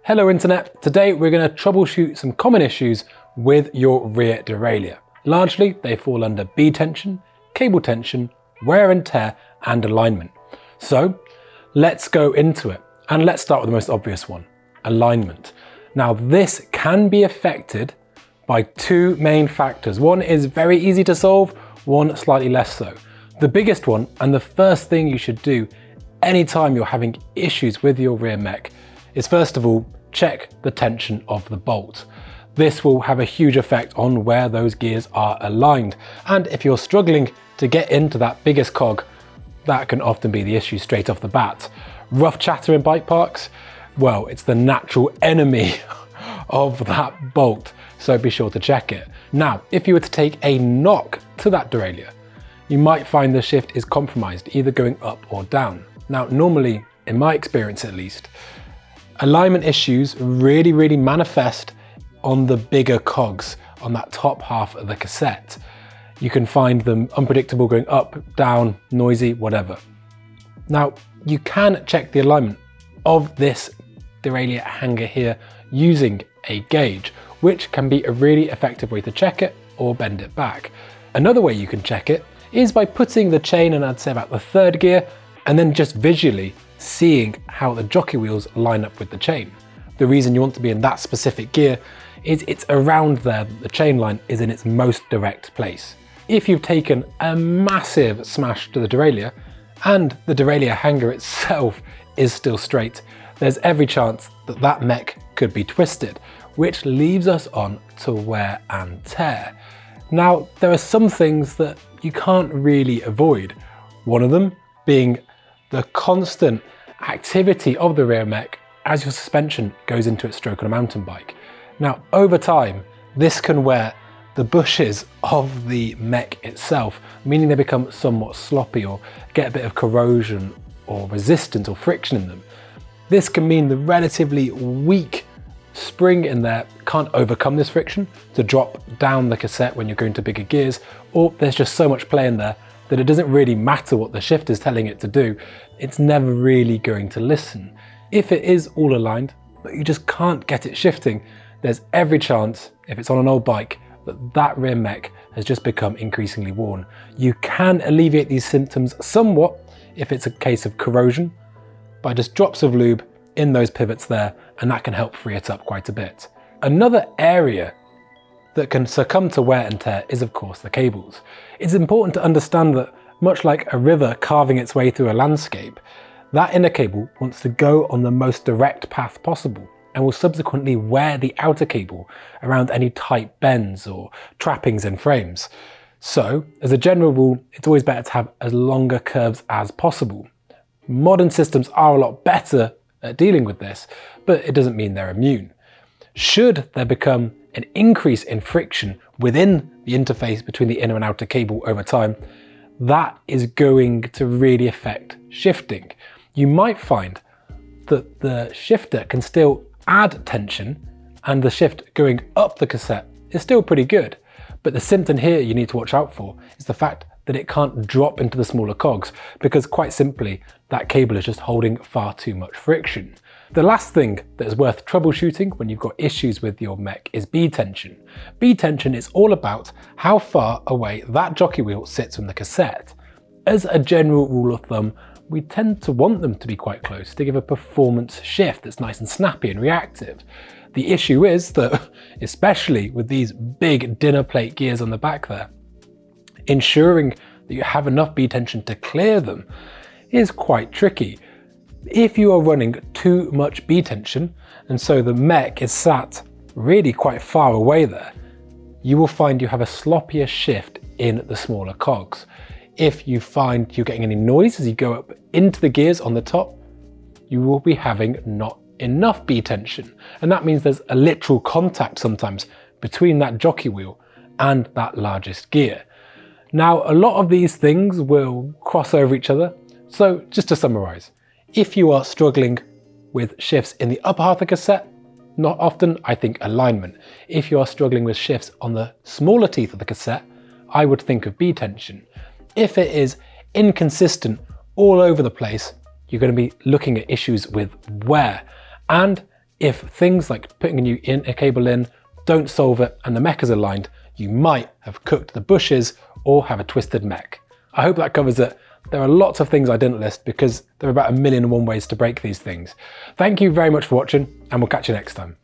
Hello Internet, today we're going to troubleshoot some common issues with your rear derailleur. Largely they fall under B tension, cable tension, wear and tear and alignment. So let's go into it and let's start with the most obvious one, alignment. Now this can be affected by two main factors. One is very easy to solve, one slightly less so. The biggest one and the first thing you should do anytime you're having issues with your rear mech is first of all check the tension of the bolt. This will have a huge effect on where those gears are aligned, and if you're struggling to get into that biggest cog, that can often be the issue straight off the bat. Rough chatter in bike parks, well, it's the natural enemy of that bolt, so be sure to check it. Now, if you were to take a knock to that derailleur, you might find the shift is compromised, either going up or down. Now, normally, in my experience at least, alignment issues really manifest on the bigger cogs, on that top half of the cassette. You can find them unpredictable, going up, down, noisy, whatever. Now, you can check the alignment of this derailleur hanger here using a gauge, which can be a really effective way to check it or bend it back. Another way you can check it is by putting the chain in, I'd say about the third gear, and then just visually seeing how the jockey wheels line up with the chain. The reason you want to be in that specific gear is it's around there that the chain line is in its most direct place. If you've taken a massive smash to the derailleur and the derailleur hanger itself is still straight, there's every chance that that mech could be twisted, which leaves us on to wear and tear. Now, there are some things that you can't really avoid. One of them being the constant activity of the rear mech as your suspension goes into its stroke on a mountain bike. Now, over time, this can wear the bushes of the mech itself, meaning they become somewhat sloppy or get a bit of corrosion or resistance or friction in them. This can mean the relatively weak spring in there can't overcome this friction to drop down the cassette when you're going to bigger gears, or there's just so much play in there that it doesn't really matter what the shift is telling it to do. It's never really going to listen. If it is all aligned, but you just can't get it shifting, there's every chance, if it's on an old bike, that that rear mech has just become increasingly worn. You can alleviate these symptoms somewhat if it's a case of corrosion by just drops of lube in those pivots there, and that can help free it up quite a bit. Another area that can succumb to wear and tear is of course the cables. It's important to understand that much like a river carving its way through a landscape, that inner cable wants to go on the most direct path possible and will subsequently wear the outer cable around any tight bends or trappings in frames. So, as a general rule, it's always better to have as longer curves as possible. Modern systems are a lot better at dealing with this, but it doesn't mean they're immune. Should there become an increase in friction within the interface between the inner and outer cable over time, that is going to really affect shifting. You might find that the shifter can still add tension and the shift going up the cassette is still pretty good. But the symptom here you need to watch out for is the fact that it can't drop into the smaller cogs, because quite simply that cable is just holding far too much friction. The last thing that is worth troubleshooting when you've got issues with your mech is B tension. B tension is all about how far away that jockey wheel sits from the cassette. As a general rule of thumb, we tend to want them to be quite close to give a performance shift that's nice and snappy and reactive. The issue is that, especially with these big dinner plate gears on the back there, ensuring that you have enough B tension to clear them is quite tricky. If you are running too much B tension, and so the mech is sat really quite far away there, you will find you have a sloppier shift in the smaller cogs. If you find you're getting any noise as you go up into the gears on the top, you will be having not enough B tension. And that means there's a literal contact sometimes between that jockey wheel and that largest gear. Now, a lot of these things will cross over each other. So just to summarize, if you are struggling with shifts in the upper half of the cassette, not often, I think alignment. If you are struggling with shifts on the smaller teeth of the cassette, I would think of B tension. If it is inconsistent all over the place, you're going to be looking at issues with wear. And If things like putting a new cable in don't solve it and the mech is aligned, you might have cooked the bushes or have a twisted mech. I hope that covers it. There are lots of things I didn't list because there are about 1,000,001 ways to break these things. Thank you very much for watching, and we'll catch you next time.